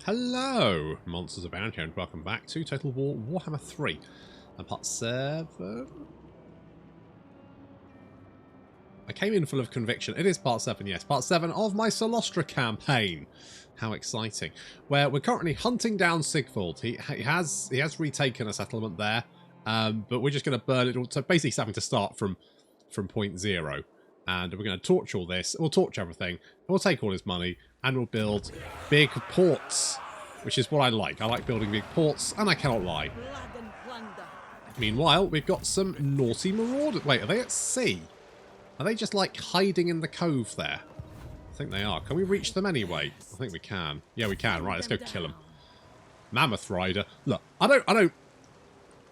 Hello, monsters abound here, and welcome back to Total War Warhammer 3 and part 7. I came in full of conviction. It is part 7, yes, part 7 of my Cylostra campaign. How exciting! Where we're currently hunting down Sigvald. He has retaken a settlement there, but we're just going to burn it all. So basically, he's having to start from point zero, and we're going to torch all this. We'll torch everything. And we'll take all his money. And we'll build big ports, which is what I like. I like building big ports, and I cannot lie. Meanwhile, we've got some naughty marauders. Wait, are they at sea? Are they just like hiding in the cove there? I think they are. Can we reach them anyway? I think we can. Yeah, we can. Right, let's go kill them. Mammoth Rider. Look, I don't.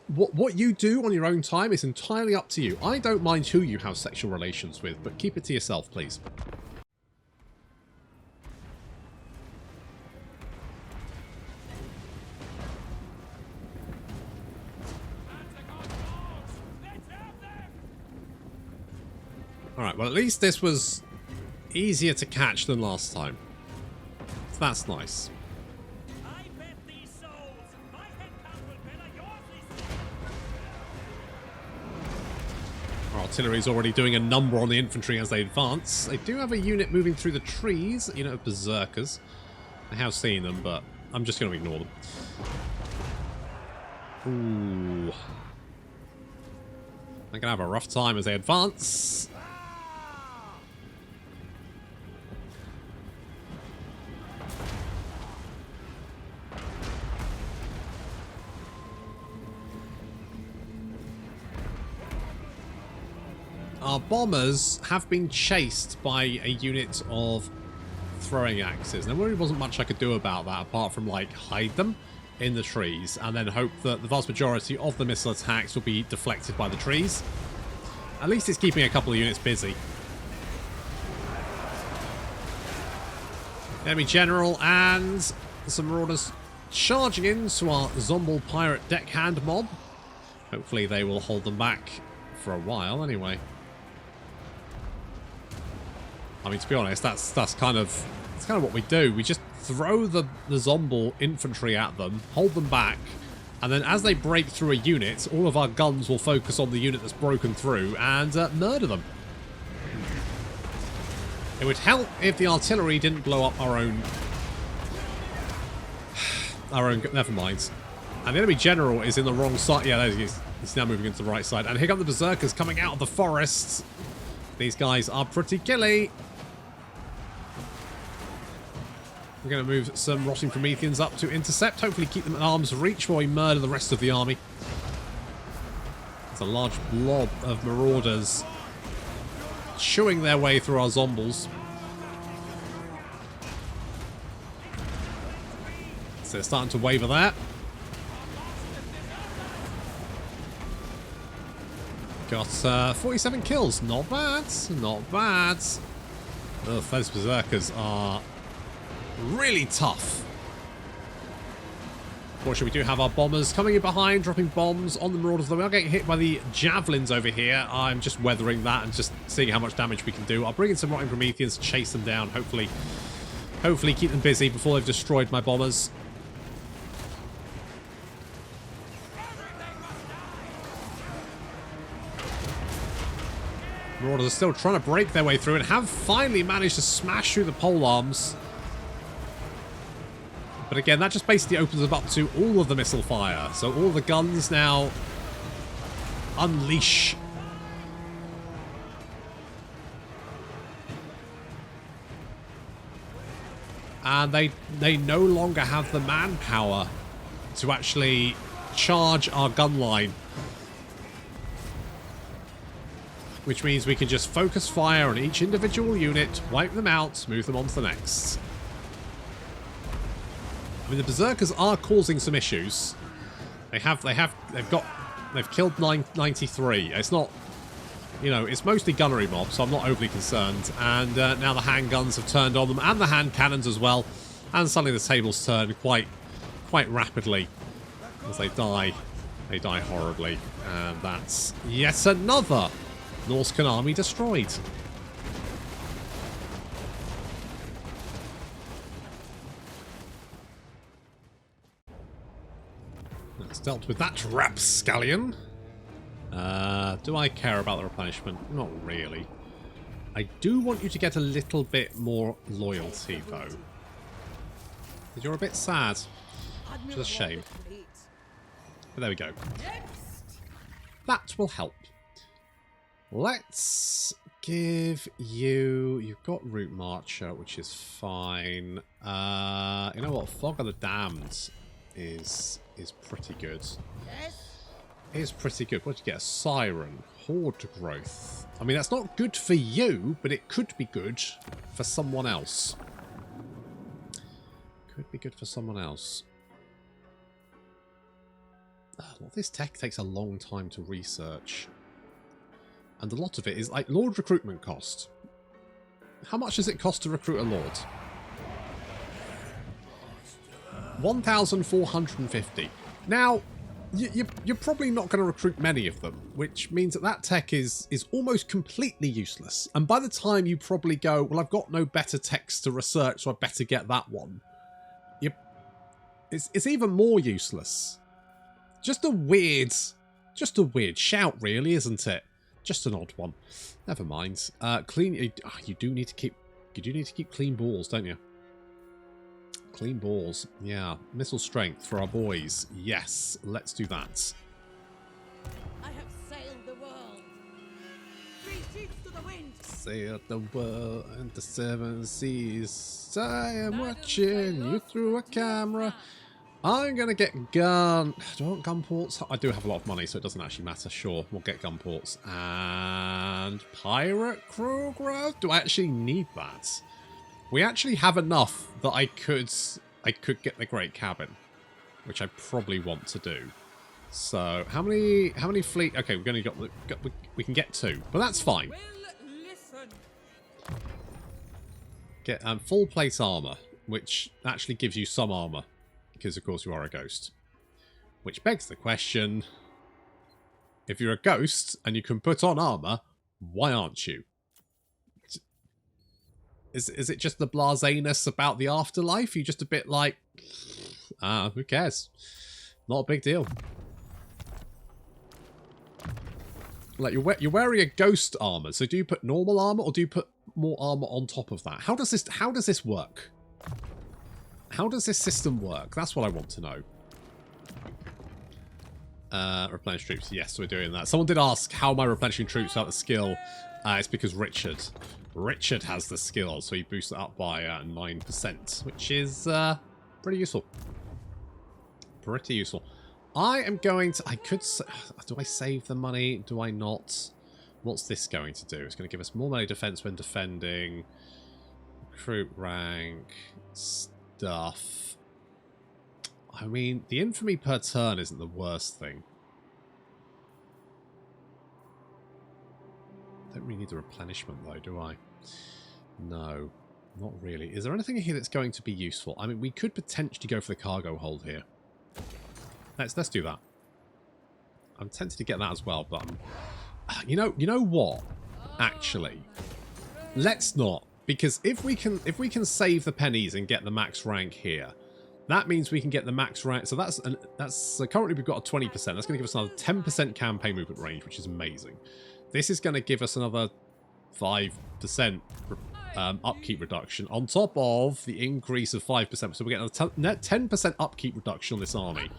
What you do on your own time is entirely up to you. I don't mind who you have sexual relations with, but keep it to yourself, please. Alright, well at least this was easier to catch than last time. So that's nice. Our artillery is already doing a number on the infantry as they advance. They do have a unit moving through the trees, a unit of berserkers. I have seen them, but I'm just going to ignore them. Ooh. They're going to have a rough time as they advance. Our bombers have been chased by a unit of throwing axes. There really wasn't much I could do about that apart from like hide them in the trees and then hope that the vast majority of the missile attacks will be deflected by the trees. At least it's keeping a couple of units busy. Enemy general and some marauders charging into our Zombal pirate deckhand mob. Hopefully they will hold them back for a while anyway. I mean, to be honest, that's kind of what we do. We just throw the Zombal infantry at them, hold them back, and then as they break through a unit, all of our guns will focus on the unit that's broken through and murder them. It would help if the artillery didn't blow up our own. Never mind. And the enemy general is in the wrong side. Yeah, there he is. He's now moving into the right side. And here come the berserkers coming out of the forest. These guys are pretty killy. We're going to move some rotting Prometheans up to intercept. Hopefully keep them at arm's reach while we murder the rest of the army. It's a large blob of marauders chewing their way through our Zombals. So they're starting to waver there. Got 47 kills. Not bad. Not bad. Ugh, those berserkers are really tough. Fortunately, we do have our bombers coming in behind, dropping bombs on the marauders. Though we are getting hit by the javelins over here. I'm just weathering that and just seeing how much damage we can do. I'll bring in some rotting Prometheans to chase them down. Hopefully keep them busy before they've destroyed my bombers. Marauders are still trying to break their way through and have finally managed to smash through the polearms. But again, that just basically opens them up to all of the missile fire. So all the guns now unleash. And they no longer have the manpower to actually charge our gun line. Which means we can just focus fire on each individual unit, wipe them out, move them on to the next. I mean, the berserkers are causing some issues. They've killed 93. It's not, it's mostly gunnery mobs, so I'm not overly concerned. And now the handguns have turned on them, and the hand cannons as well. And suddenly the tables turn quite rapidly as they die. They die horribly, and that's yet another Norscan army destroyed. dealt with that rapscallion. Do I care about the replenishment? Not really. I do want you to get a little bit more loyalty, though. Because you're a bit sad. Which is a shame. But there we go. That will help. Let's give you... You've got Route Marcher, which is fine. You know what? Fog of the Damned is pretty good. It is pretty good. What did you get? A Siren. Horde Growth. I mean, that's not good for you, but it could be good for someone else. Could be good for someone else. Well, this tech takes a long time to research. And a lot of it is like Lord recruitment cost. How much does it cost to recruit a Lord? 1,450. Now, you're probably not going to recruit many of them, which means that that tech is almost completely useless. And by the time you probably go, well, I've got no better techs to research, so I better get that one. It's even more useless. Just a weird shout, really, isn't it? Just an odd one. Never mind. Clean. You do need to keep clean balls, don't you? Clean balls. Yeah. Missile strength for our boys. Yes. Let's do that. I have sailed the world. 3 sheets to the wind. Sailed the world and the 7 seas. I am watching you through a camera. I'm going to get gun... Do I want gun ports? I do have a lot of money, so it doesn't actually matter. Sure, we'll get gun ports. And pirate crew growth? Do I actually need that? We actually have enough that I could get the Great Cabin, which I probably want to do. So, how many fleet... Okay, we've only got we can get 2, but that's fine. Get full plate armor, which actually gives you some armor. Because, of course, you are a ghost. Which begs the question, if you're a ghost and you can put on armor, why aren't you? Is it just the blaseness about the afterlife? You're just a bit like, who cares? Not a big deal. Like, you're wearing a ghost armor, so do you put normal armor or do you put more armor on top of that? How does this work? How does this system work? That's what I want to know. Replenish troops. Yes, we're doing that. Someone did ask how am I replenishing troops without the skill. It's because Richard has the skill, so he boosts it up by 9%, which is pretty useful. Pretty useful. I am going to... do I save the money? Do I not? What's this going to do? It's going to give us more money defense when defending. Recruit rank. Stuff. I mean, the infamy per turn isn't the worst thing. Don't really need the replenishment though, do I? No, not really. Is there anything here that's going to be useful? I mean, we could potentially go for the cargo hold here. Let's do that. I'm tempted to get that as well, but you know what? Actually, let's not. Because if we can save the pennies and get the max rank here, that means we can get the max rank. So that's currently we've got a 20%. That's going to give us another 10% campaign movement range, which is amazing. This is going to give us another 5% upkeep reduction on top of the increase of 5%. So we're getting a net 10% upkeep reduction on this army.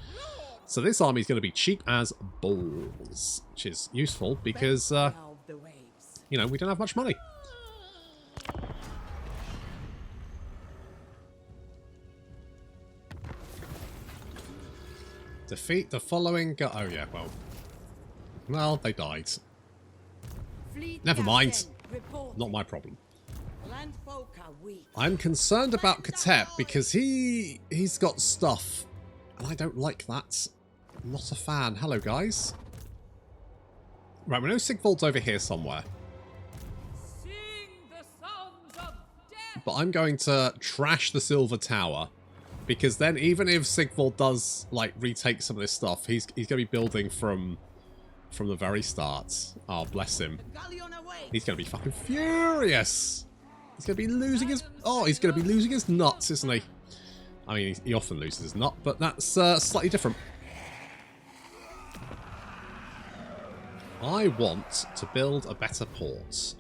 So this army is going to be cheap as balls, which is useful because you know, we don't have much money. Defeat the following... Oh, yeah, well, they died. Never mind. Not my problem. I'm concerned about Katep because he's got stuff. And I don't like that. I'm not a fan. Hello, guys. Right, we know Sigvald's over here somewhere. But I'm going to trash the Silver Tower. Because then even if Sigvald does, like, retake some of this stuff, he's going to be building from the very start. Oh, bless him. He's going to be fucking furious. He's going to be losing his... Oh, he's going to be losing his nuts, isn't he? I mean, he often loses his nut, but that's slightly different. I want to build a better port.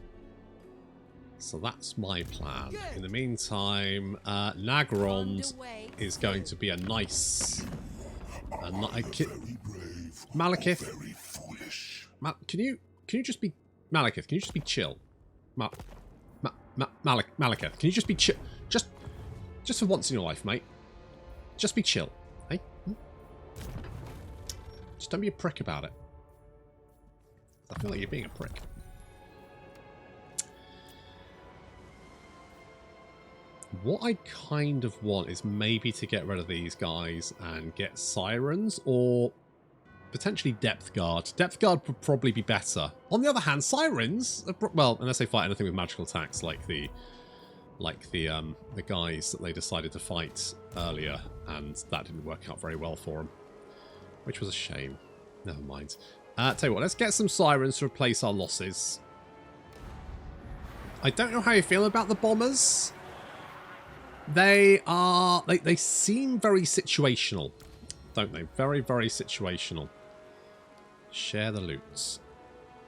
So that's my plan. In the meantime, Naggarond is going to be a nice... Malekith, can you just be... Malekith, can you just be chill? Malekith, can you just be chill? Just for once in your life, mate. Just be chill, hey? Just don't be a prick about it. I feel like you're being a prick. What I kind of want is maybe to get rid of these guys and get Sirens or potentially Depth Guard. Depth Guard would probably be better. On the other hand, Sirens, well, unless they fight anything with magical attacks like the guys that they decided to fight earlier, and that didn't work out very well for them, which was a shame. Never mind. Tell you what, let's get some Sirens to replace our losses. I don't know how you feel about the Bombers. They seem very situational, don't they? Very, very situational. Share the loots.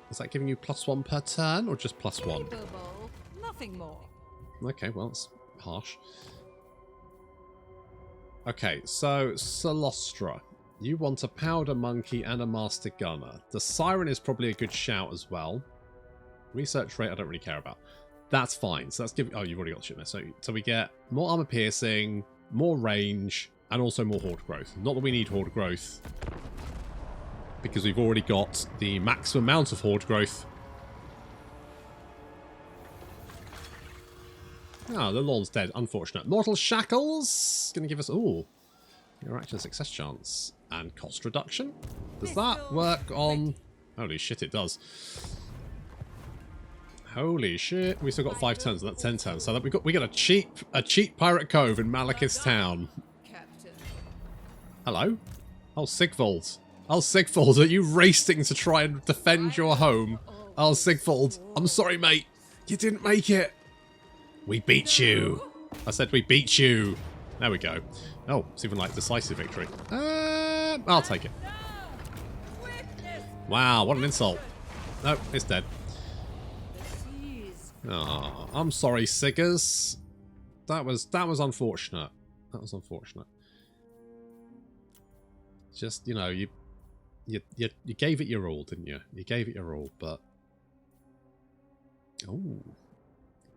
Is that giving you +1 per turn or just +1? Nothing more. Okay, well, it's harsh. Okay, so Cylostra. You want a Powder Monkey and a Master Gunner. The Siren is probably a good shout as well. Research rate I don't really care about. That's fine. So that's giving... Oh, you've already got shit there. So we get more armor piercing, more range, and also more horde growth. Not that we need horde growth, because we've already got the maximum amount of horde growth. Ah, the Lord's dead. Unfortunate. Mortal Shackles. Going to give us... Ooh. Your action success chance. And cost reduction. Does that work on... Holy shit, it does. Holy shit. We still got 5 turns. That's 10 turns. So that we got a cheap pirate cove in Malekith's town. Captain. Hello? Oh, Sigvald. Oh, Sigvald, are you racing to try and defend your home? Oh, Sigvald. I'm sorry, mate. You didn't make it. We beat you. I said we beat you. There we go. Oh, it's even like decisive victory. I'll take it. Wow, what an insult. No, it's dead. Oh, I'm sorry, Siggers. That was unfortunate. That was unfortunate. Just, you know, you gave it your all, didn't you? You gave it your all, but... Oh.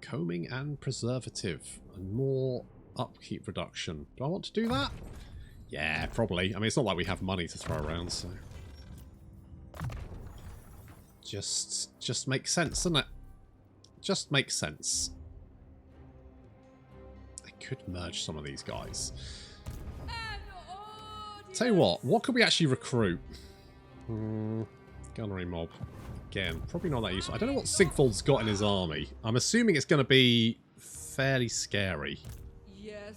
Combing and preservative. And more upkeep reduction. Do I want to do that? Yeah, probably. I mean, it's not like we have money to throw around, so... Just makes sense, doesn't it? Just makes sense. I could merge some of these guys. Tell you what could we actually recruit? Gunnery mob. Again, probably not that useful. I don't know what Sigvald's got in his army. I'm assuming it's going to be fairly scary. Yes,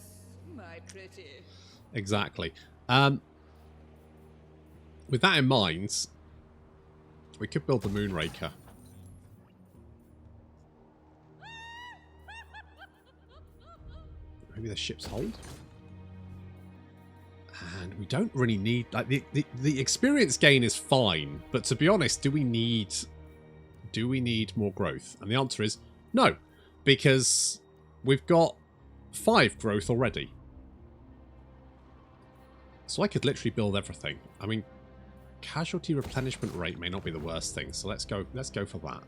my pretty. Exactly. With that in mind, we could build the Moonraker. Maybe the ship's hold. And we don't really need... Like, the experience gain is fine, but to be honest, do we need more growth? And the answer is no, because we've got 5 growth already. So I could literally build everything. I mean, casualty replenishment rate may not be the worst thing, so let's go for that.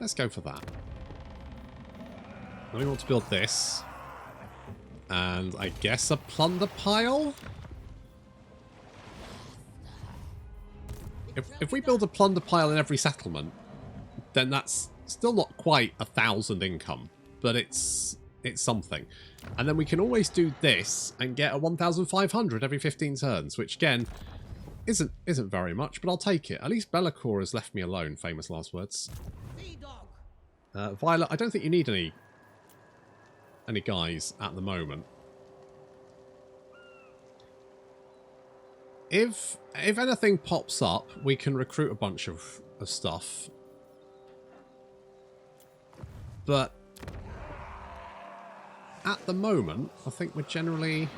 Let's go for that. Then we want to build this. And I guess a plunder pile? If we build a plunder pile in every settlement, then that's still not quite 1,000 income, but it's something. And then we can always do this and get a 1,500 every 15 turns, which again isn't very much, but I'll take it. At least Be'lakor has left me alone. Famous last words. Violet, I don't think you need any guys at the moment. If anything pops up, we can recruit a bunch of stuff. But at the moment, I think we're generally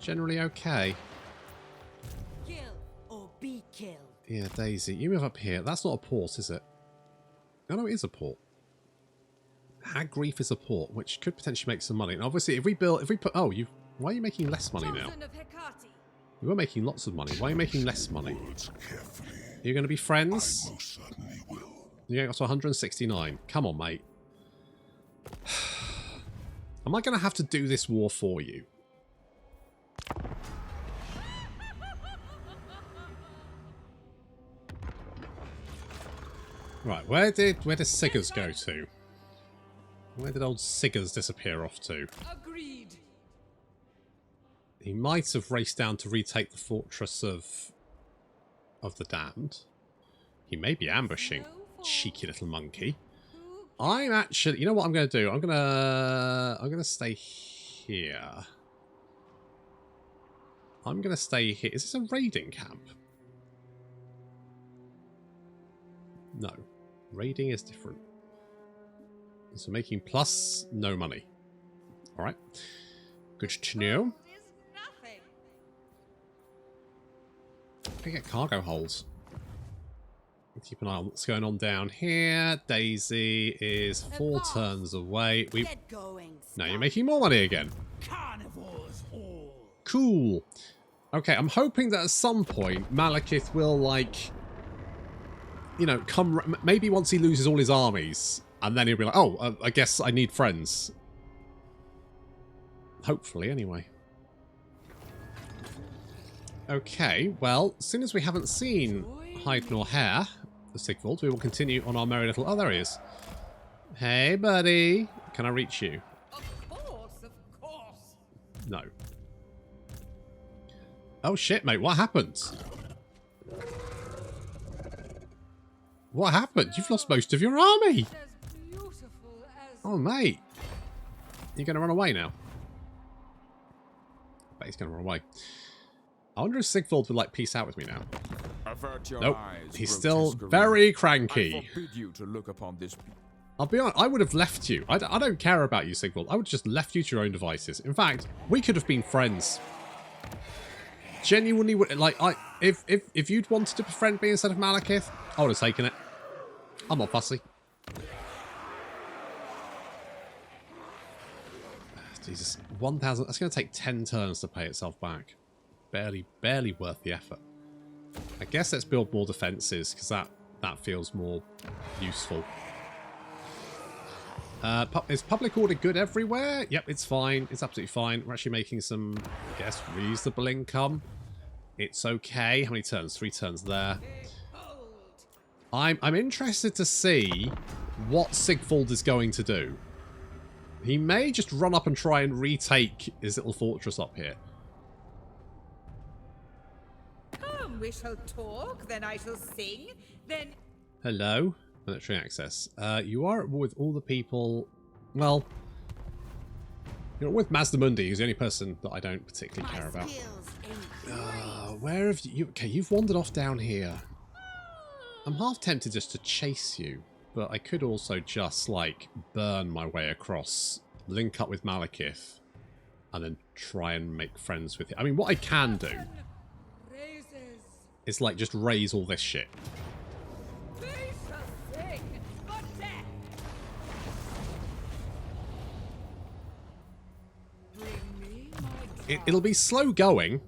okay. Kill or be killed. Yeah, Daisy, you move up here. That's not a port, is it? Oh, no, it is a port. Hag Reef is a port, which could potentially make some money. And obviously, if we put... Oh, why are you making less money now? You were making lots of money. Why are you making less money? You're going to be friends? You got to 169. Come on, mate. Am I going to have to do this war for you? Right, where did Sigurds go to? Where did old Sigurds disappear off to? Agreed. He might have raced down to retake the fortress of the Damned. He may be ambushing. Cheeky little monkey. I'm actually... You know what I'm going to do? I'm going to stay here. I'm going to stay here. Is this a raiding camp? No. Raiding is different. So making plus no money. Alright. Good to know. I get cargo holds. Keep an eye on what's going on down here. Daisy is 4 turns away. Now you're making more money again. Cool. Okay, I'm hoping that at some point Malekith will, like, you know, come... Maybe once he loses all his armies, and then he'll be like, oh, I guess I need friends. Hopefully, anyway. Okay, well, as soon as we haven't seen hide nor hair of Sigvald, we will continue on our merry little... Oh, there he is. Hey, buddy. Can I reach you? Of course. No. Oh, shit, mate. What happened? What happened? You've lost most of your army. Oh, mate. You're going to run away now? I bet he's going to run away. I wonder if Sigvald would, like, peace out with me now. Nope. He's still very cranky. I'll be honest, I would have left you. I don't care about you, Sigvald. I would have just left you to your own devices. In fact, we could have been friends. Genuinely, like, if you'd wanted to befriend me instead of Malekith, I would have taken it. I'm not fussy. Jesus, 1,000. That's going to take 10 turns to pay itself back. Barely worth the effort. I guess let's build more defenses because that feels more useful. Is public order good everywhere? Yep, it's fine. It's absolutely fine. We're actually making some, I guess, reasonable income. It's okay. How many turns? 3 turns there. I'm interested to see what Sigvald is going to do. He may just run up and try and retake his little fortress up here. Come, we shall talk, then I shall sing, then... Hello? Military access. You are at war with all the people... Well... You're with Mazdamundi, who's the only person that I don't particularly care about. Where have you... Okay, you've wandered off down here. I'm half tempted just to chase you, but I could also just, like, burn my way across, link up with Malekith, and then try and make friends with him. I mean, what I can do is, like, just raise all this shit. It'll be slow going,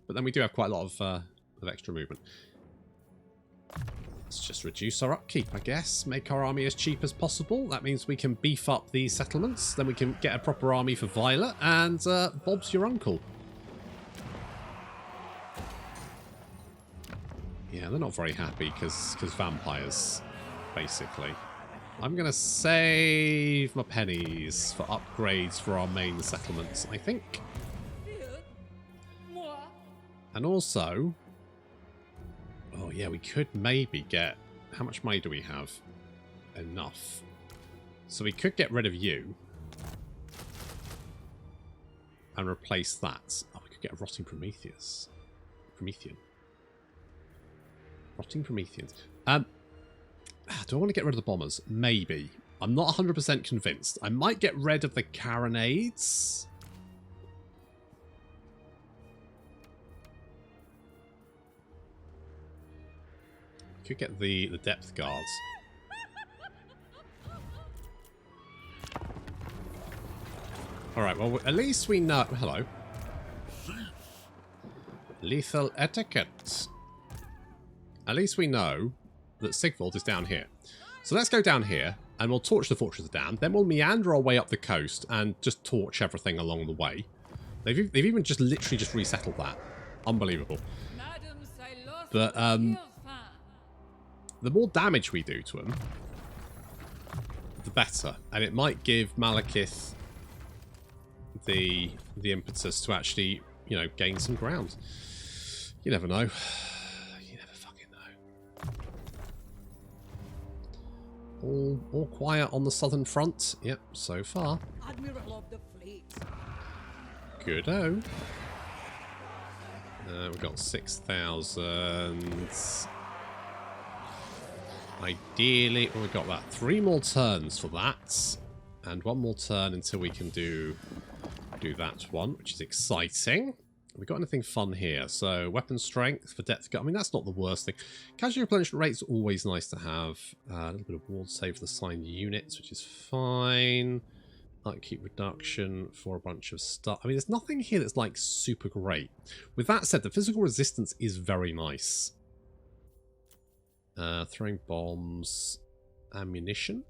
but then we do have quite a lot of extra movement. Let's just reduce our upkeep, I guess. Make our army as cheap as possible. That means we can beef up these settlements. Then we can get a proper army for Violet, and Bob's your uncle. Yeah, they're not very happy because vampires, basically. I'm going to save my pennies for upgrades for our main settlements, I think. And also... Oh, yeah, we could maybe get... How much money do we have? Enough. So we could get rid of you. And replace that. Oh, we could get a Rotting Prometheus. Promethean. Rotting Prometheans. Do I want to get rid of the bombers? Maybe. I'm not 100% convinced. I might get rid of the carronades. could get the depth guards. Alright, well, at least we know... Hello. Lethal etiquette. At least we know that Sigvald is down here. So let's go down here, and we'll torch the Fortress of Dan. Then we'll meander our way up the coast and just torch everything along the way. They've even just literally just resettled that. Unbelievable. But the more damage we do to them, the better. And it might give Malekith the impetus to actually, you know, gain some ground. You never know. You never fucking know. All quiet on the southern front. Yep, so far. Admiral of the fleet. Good-o. We've got 6,000. Ideally, we've got that. 3 more turns for that. And 1 more turn until we can do that one, which is exciting. Have we got anything fun here? So, weapon strength for depth gun. I mean, that's not the worst thing. Casual replenishment rate's always nice to have. A little bit of ward save for the signed units, which is fine. Upkeep reduction for a bunch of stuff. I mean, there's nothing here that's like super great. With that said, the physical resistance is very nice. Throwing bombs, ammunition.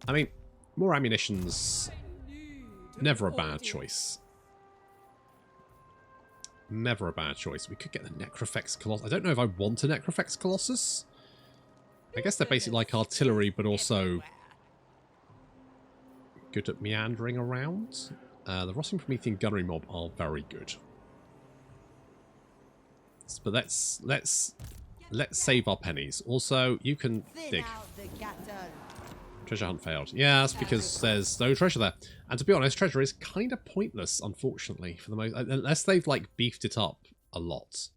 I mean, more ammunition's never a bad choice. Never a bad choice. We could get the Necrofex Colossus. I don't know if I want a Necrofex Colossus. I guess they're basically like artillery, but also good at meandering around. The Rotting Promethean Gunnery Mob are very good. But let's save our pennies. Also, you can dig. Treasure hunt failed. Yeah, that's because there's no treasure there. And to be honest, treasure is kind of pointless, unfortunately, for the most, unless they've like beefed it up a lot.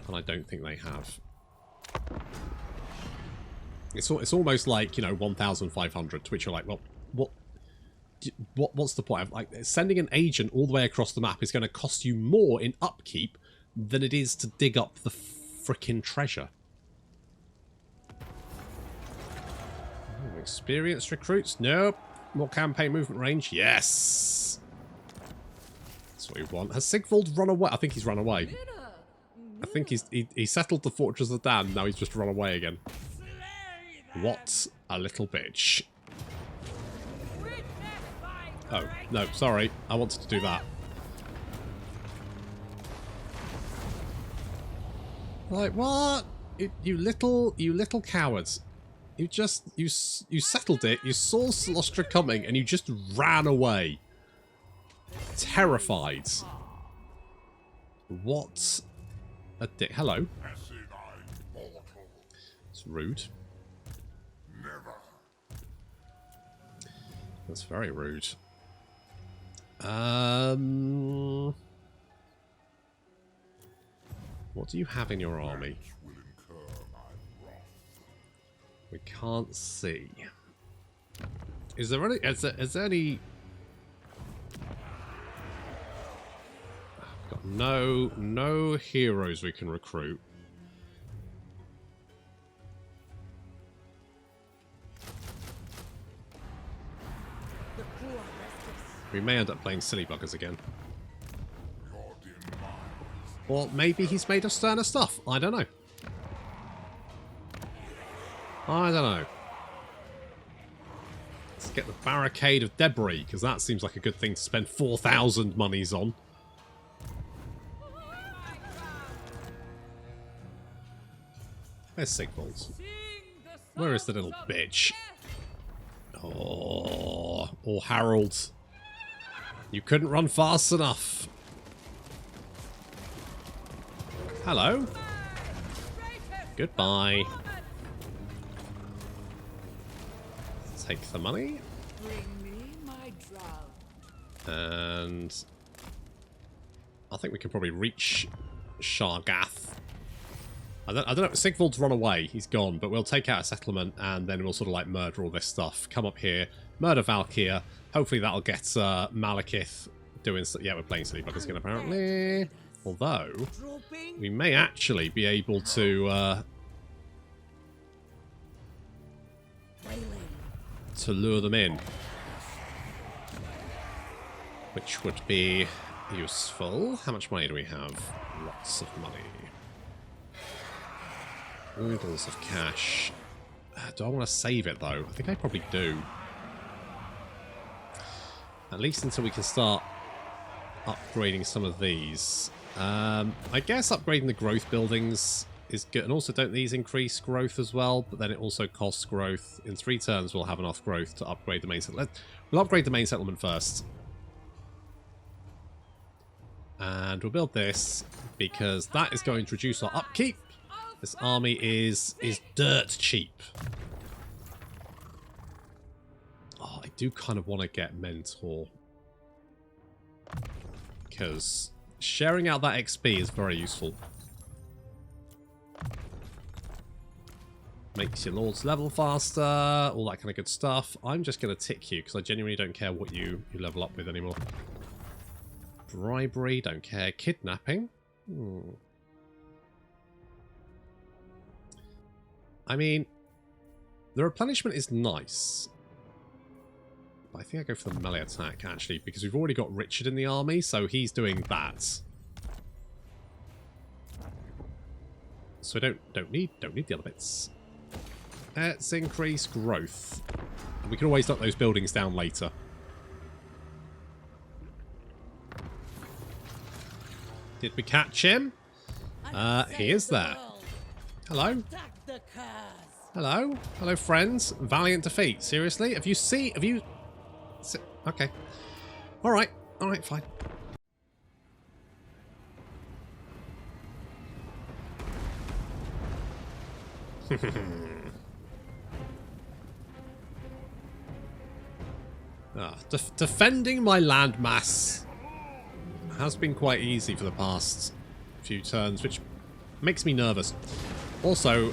And I don't think they have. It's almost like, you know, 1,500, to which you're like, well, what's the point? Like, sending an agent all the way across the map is going to cost you more in upkeep than it is to dig up the frickin' treasure. Experienced recruits? Nope. More campaign movement range? Yes! That's what we want. Has Sigvald run away? I think he's run away. I think he settled the Fortress of Dan. Now he's just run away again. What a little bitch. Oh, no, sorry. I wanted to do that. Like, what? You little cowards. You settled it, you saw Cylostra coming, and you just ran away. Terrified. What a dick. Hello. It's rude. That's very rude. What do you have in your army? We can't see. Is there any? Is there any? I've got no heroes we can recruit. We may end up playing silly buggers again. Or maybe he's made of sterner stuff. I don't know. I don't know. Let's get the Barricade of Debris, because that seems like a good thing to spend 4,000 monies on. Where's Sigvald? Where is the little bitch? Oh, or Harold. You couldn't run fast enough. Hello. Goodbye. Take the money. Bring me my drought. And I think we can probably reach Shargath. I don't know. Sigvald's run away. He's gone. But we'll take out a settlement and then we'll sort of like murder all this stuff. Come up here, murder Valkyr. Hopefully that'll get Malekith doing... Yeah, we're playing Silly Buggers again, apparently. Although, we may actually be able to lure them in. Which would be useful. How much money do we have? Lots of money. Oodles of cash. Do I want to save it, though? I think I probably do. At least until we can start upgrading some of these. I guess upgrading the growth buildings is good. And also, don't these increase growth as well? But then it also costs growth. In 3 turns, we'll have enough growth to upgrade the main settlement. We'll upgrade the main settlement first. And we'll build this because that is going to reduce our upkeep. This army is dirt cheap. Oh, I do kind of want to get Mentor. Because sharing out that XP is very useful. Makes your lords level faster, all that kind of good stuff. I'm just going to tick you because I genuinely don't care what you level up with anymore. Bribery, don't care. Kidnapping. I mean, the replenishment is nice. But I think I go for the melee attack, actually, because we've already got Richard in the army, so he's doing that. So I don't need the other bits. Let's increase growth. And we can always knock those buildings down later. Did we catch him? He is there. Hello? Hello? Hello, friends. Valiant defeat. Seriously? Have you seen... Have you... Okay. Alright. Alright, fine. Defending my landmass has been quite easy for the past few turns, which makes me nervous. Also,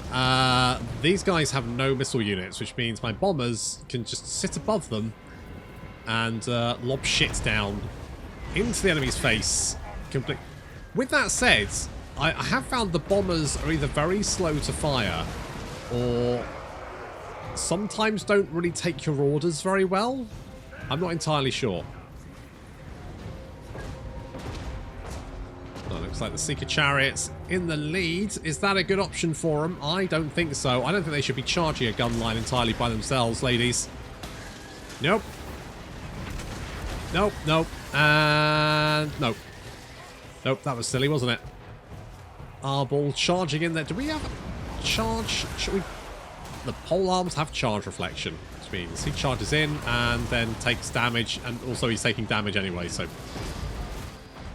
these guys have no missile units, which means my bombers can just sit above them and lob shit down into the enemy's face. With that said, I have found the bombers are either very slow to fire or sometimes don't really take your orders very well. I'm not entirely sure. Oh, looks like the Seeker Chariot's in the lead. Is that a good option for them? I don't think so. I don't think they should be charging a gun line entirely by themselves, ladies. Nope. Nope, nope, and nope. Nope, that was silly, wasn't it? Arbol charging in there. Do we have a charge? Should we... The pole arms have charge reflection, which means he charges in and then takes damage, and also he's taking damage anyway, so...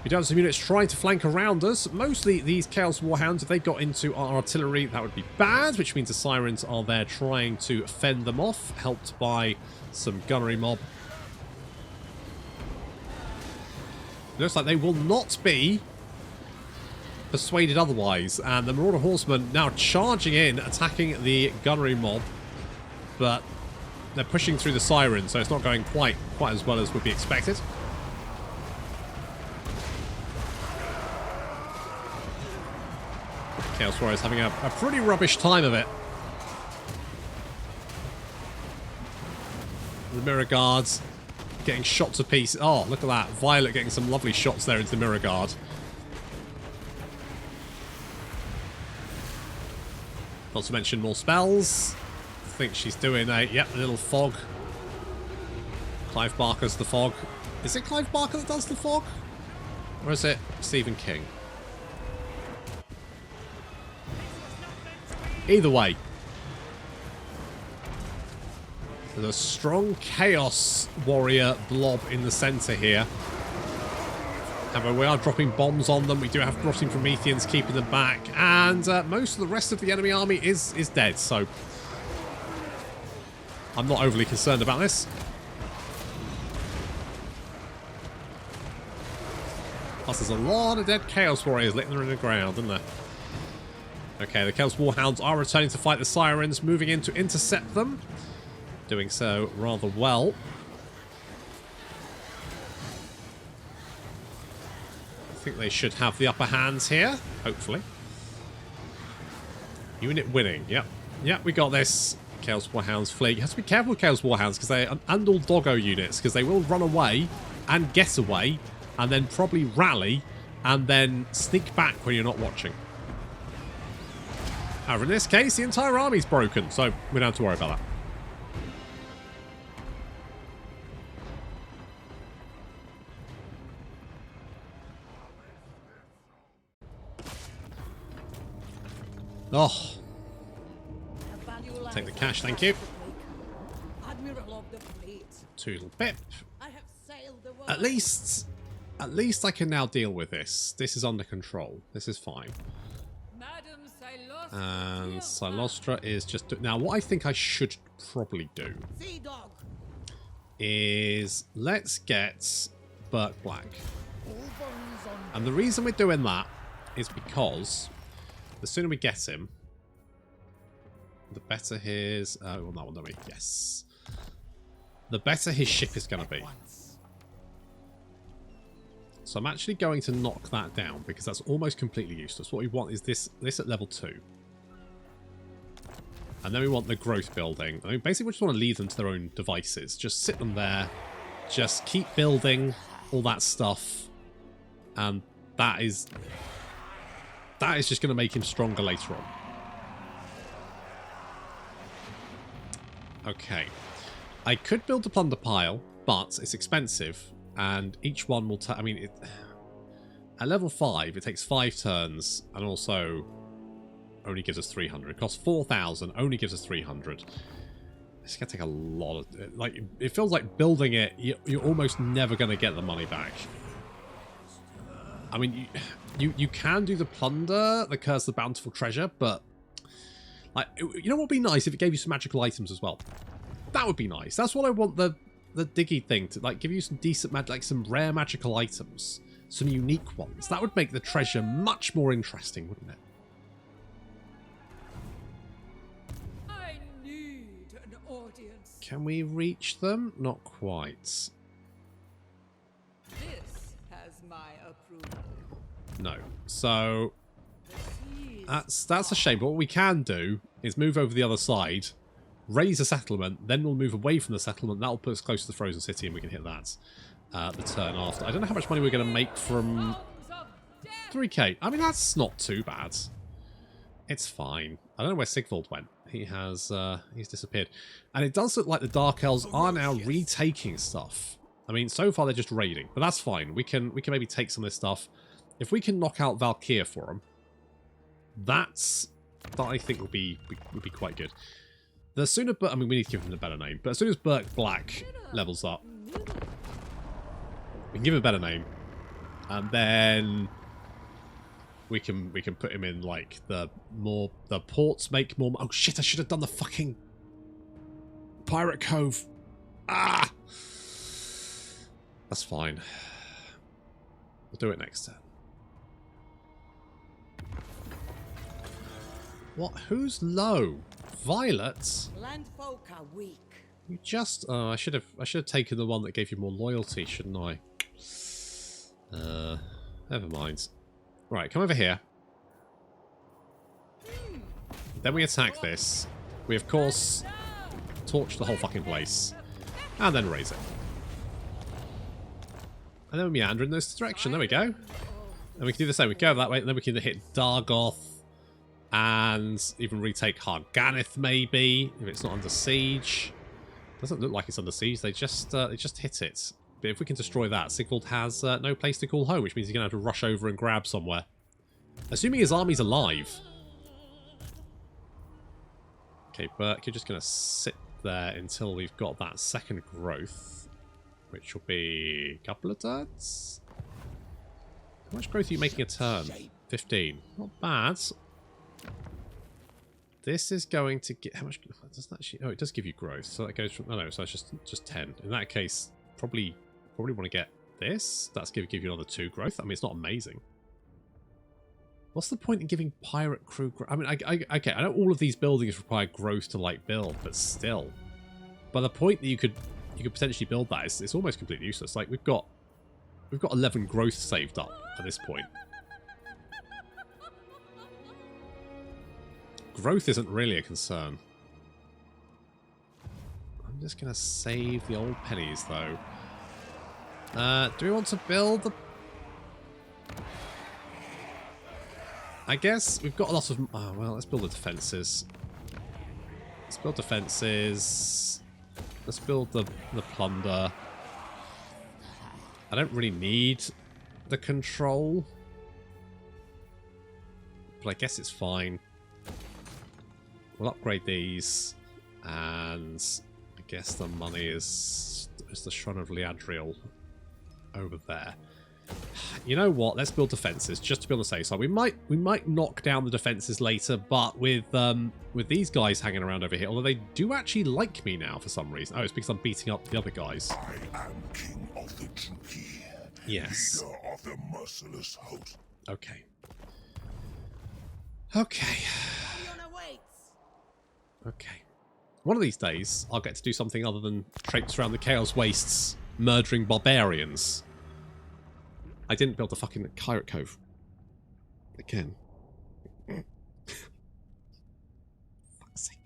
We do have some units trying to flank around us. Mostly these Chaos Warhounds, if they got into our artillery, that would be bad, which means the Sirens are there trying to fend them off, helped by some gunnery mob. It looks like they will not be persuaded otherwise, and the Marauder Horsemen now charging in, attacking the gunnery mob, but they're pushing through the Sirens, so it's not going quite as well as would be expected. Chaos Warriors having a pretty rubbish time of it. The Mirror Guards getting shot to pieces. Oh, look at that. Violet getting some lovely shots there into the Mirror Guard. Not to mention more spells. I think she's doing a little fog. Clive Barker's the fog. Is it Clive Barker that does the fog? Or is it Stephen King? Either way. There's a strong Chaos Warrior blob in the centre here. However, we are dropping bombs on them. We do have Rotting Prometheans keeping them back. And most of the rest of the enemy army is dead, so... I'm not overly concerned about this. Plus, there's a lot of dead Chaos Warriors licking in the ground, isn't there? Okay, the Chaos Warhounds are returning to fight the Sirens, moving in to intercept them. Doing so rather well. think they should have the upper hands here, hopefully. Unit winning, yep. Yep, we got this. Chaos Warhounds fleet. You have to be careful with Chaos Warhounds because they and all doggo units, because they will run away and get away and then probably rally and then sneak back when you're not watching. However, in this case, the entire army's broken, so we don't have to worry about that. Oh. Take the cash, thank you. Admiral of the fleet. Toodle pip. I have sailed the world. At least I can now deal with this. This is under control. This is fine. Madam Cylostra And Cylostra is just... Now, what I think I should probably do Sea dog. is let's get Burke Black. And the reason we're doing that is because the sooner we get him, the better his... well, that one, don't we? Yes. The better his ship is going to be. So I'm actually going to knock that down because that's almost completely useless. What we want is this at level 2. And then we want the growth building. I mean, basically we just want to leave them to their own devices. Just sit them there. Just keep building all that stuff. And that is just going to make him stronger later on. Okay. I could build a plunder pile, but it's expensive. And each one will take... I mean, at level 5, it takes 5 turns. And also only gives us 300. It costs 4,000, only gives us 300. It's going to take a lot of... Like, it feels like building it, you're almost never going to get the money back. I mean, you can do the plunder, the Curse of the Bountiful Treasure, but... Like, you know what would be nice if it gave you some magical items as well? That would be nice. That's what I want the diggy thing to, like, give you some decent like some rare magical items, some unique ones. That would make the treasure much more interesting, wouldn't it? I need an audience. Can we reach them? Not quite. This has my approval. No. So The seas that's a shame. But what we can do is move over the other side, raise a settlement, then we'll move away from the settlement. That'll put us close to the frozen city and we can hit that the turn after. I don't know how much money we're going to make from 3k. I mean, that's not too bad. It's fine. I don't know where Sigvald went. He has he's disappeared. And it does look like the Dark Elves are now retaking stuff. I mean, so far they're just raiding, but that's fine. We can maybe take some of this stuff. If we can knock out Valkyr for them, that I think would be quite good. The sooner, I mean, we need to give him a better name, but as soon as Burke Black levels up, we can give him a better name, and then we can put him in like the ports make more. Oh shit! I should have done the fucking Pirate Cove. Ah, that's fine. We'll do it next turn. What? Who's low? Violet? landfolk are weak. You just... Oh, I should have taken the one that gave you more loyalty, shouldn't I? Never mind. Right, come over here. Then we attack this. We, of course, torch the whole fucking place. And then raise it. And then we meander in this direction. There we go. And we can do the same. We go that way, and then we can hit Dargoth. And even retake Harganeth, maybe, if it's not under siege. Doesn't look like it's under siege. They just hit it. But if we can destroy that, Sigvald has no place to call home, which means he's going to have to rush over and grab somewhere. Assuming his army's alive. Okay, Burke, you're just going to sit there until we've got that second growth, which will be a couple of turns. How much growth are you making a turn? 15. Not bad. This is going to get... How much... Does that actually... Oh, it does give you growth. So that goes from... Oh, no, so it's just 10. In that case, probably want to get this. That's going to give you another 2 growth. I mean, it's not amazing. What's the point in giving pirate crew growth? I mean, okay, I know all of these buildings require growth to, like, build, but still. By the point that you could potentially build that, it's almost completely useless. Like, we've got We've got 11 growth saved up at this point. Growth isn't really a concern. I'm just going to save the old pennies, though. Do we want to build the... I guess we've got a lot of... Oh, well, let's build the defences. Let's build defences. Let's build the plunder. I don't really need the control. But I guess it's fine. We'll upgrade these. And I guess the money is the Shrine of Liadriel over there. You know what? Let's build defenses just to be on the safe side. We might knock down the defenses later, but with these guys hanging around over here, although they do actually like me now for some reason. Oh, it's because I'm beating up the other guys. I am king of the Druki. Yes. Leader of the merciless host. Okay. Okay. Fiona waits. Okay. One of these days, I'll get to do something other than traipse around the Chaos Wastes, murdering barbarians. I didn't build the fucking Pirate Cove. Again. Fuck's sake.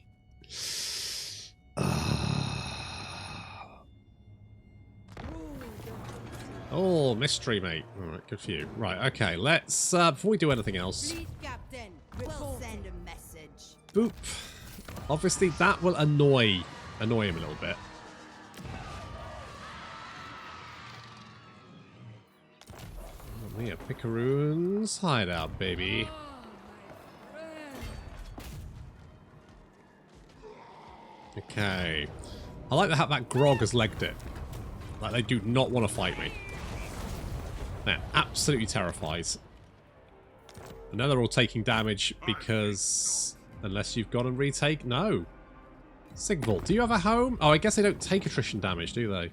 Oh, mystery, mate. Alright, good for you. Right, okay, let's, before we do anything else... Fleet captain, we'll send a message. Boop. Obviously, that will annoy him a little bit. Yeah, Picaroon's hideout, baby. Okay. I like how that Grog has legged it. Like, they do not want to fight me. They're absolutely terrified. I know they're all taking damage because... Unless you've got them retake? No. Sigvald, do you have a home? Oh, I guess they don't take attrition damage, do they?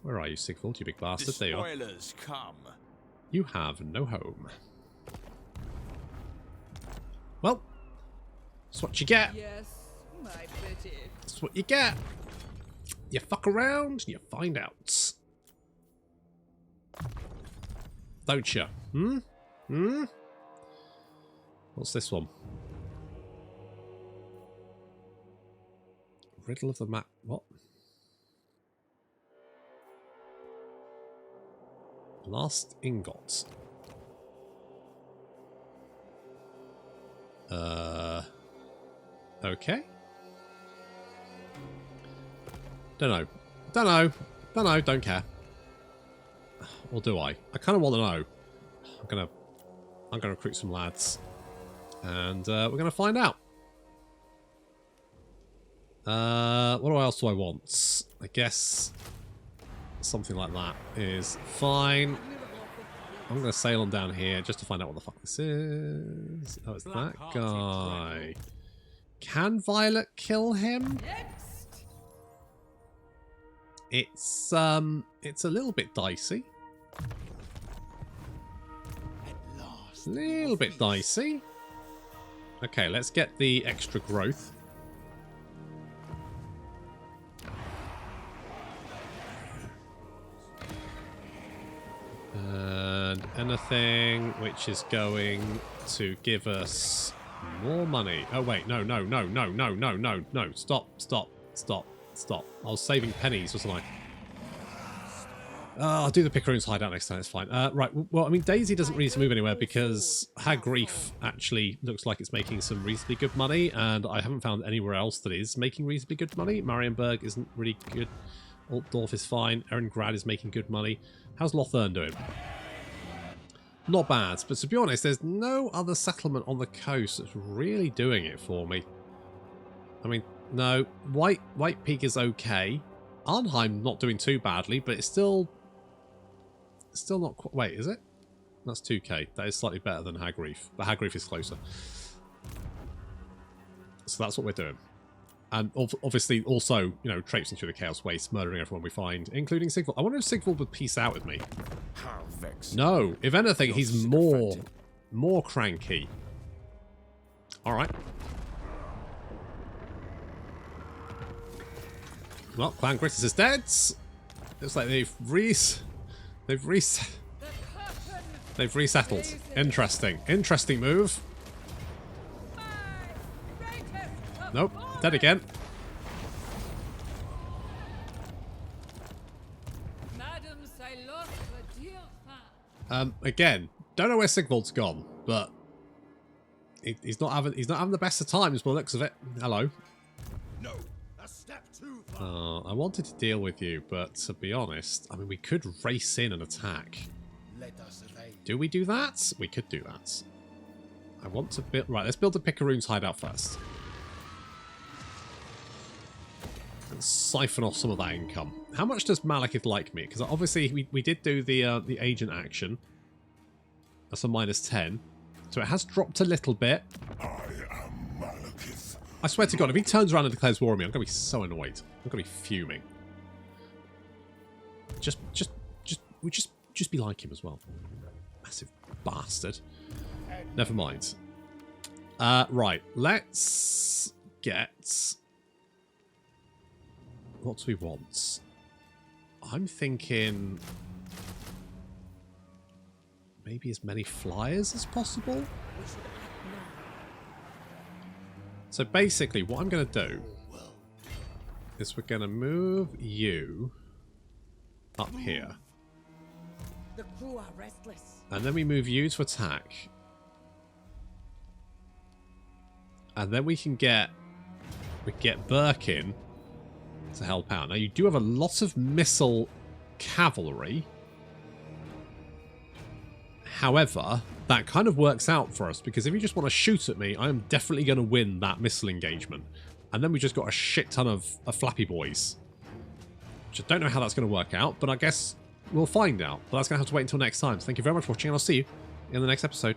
Where are you, Sigvald, you big bastard? There you are. Come. You have no home. Well, that's what you get. Yes, my pretty. That's what you get. You fuck around and you find out. Don't you? Hmm? Hmm? What's this one? Riddle of the map. What? Last ingots. Okay. Don't know, don't care. Or do I? I kind of want to know. I'm gonna recruit some lads. And we're gonna find out. What else do I want? I guess something like that is fine. I'm going to sail on down here just to find out what the fuck this is. Oh, it's that guy. Can Violet kill him? It's a little bit dicey. Little bit dicey. Okay, let's get the extra growth. And anything which is going to give us more money. Oh wait, no. Stop. I was saving pennies, wasn't I? I'll do the Picaroon's hideout next time, it's fine. Right, well, I mean, Daisy doesn't really need to move anywhere because Hag Reef actually looks like it's making some reasonably good money, and I haven't found anywhere else that is making reasonably good money. Marienburg isn't really good. Altdorf is fine. Erengrad is making good money. How's Lothern doing? Not bad, but to be honest, there's no other settlement on the coast that's really doing it for me. I mean, no, White Peak is okay. Arnheim not doing too badly, but it's still not quite... Wait, is it? That's 2k. That is slightly better than Hag Reef, but Hag Reef is closer. So that's what we're doing. And obviously also, you know, traipsing through the Chaos Waste, murdering everyone we find, including Sigvald. I wonder if Sigvald would peace out with me. No, if anything, he's more cranky. Alright. Well, Clan Grittis is dead. Looks like they've resettled. Interesting. Interesting move. Nope. Dead again. Madam Cylostra Direfin. Again, don't know where Sigvald's gone, but he's not having the best of times by the looks of it. Hello. No, a step too far. I wanted to deal with you, but to be honest, I mean, we could race in and attack. Let us evade. Do we do that? We could do that. I want to build... Right, let's build the Picaroon's hideout first. And siphon off some of that income. How much does Malekith like me? Because obviously we did do the agent action. That's a -10. So it has dropped a little bit. I am Malekith. I swear to God, if he turns around and declares war on me, I'm going to be so annoyed. I'm going to be fuming. Just be like him as well. Massive bastard. Never mind. Right, let's get... What do we want? I'm thinking... Maybe as many flyers as possible? So basically, what I'm going to do is we're going to move you up here. The crew are restless. And then we move you to attack. And then we get Birkin to help out. Now you do have a lot of missile cavalry. However, that kind of works out for us, because if you just want to shoot at me, I am definitely going to win that missile engagement. And then we just got a shit ton of flappy boys. Which I don't know how that's going to work out, but I guess we'll find out. But that's going to have to wait until next time. So thank you very much for watching, and I'll see you in the next episode.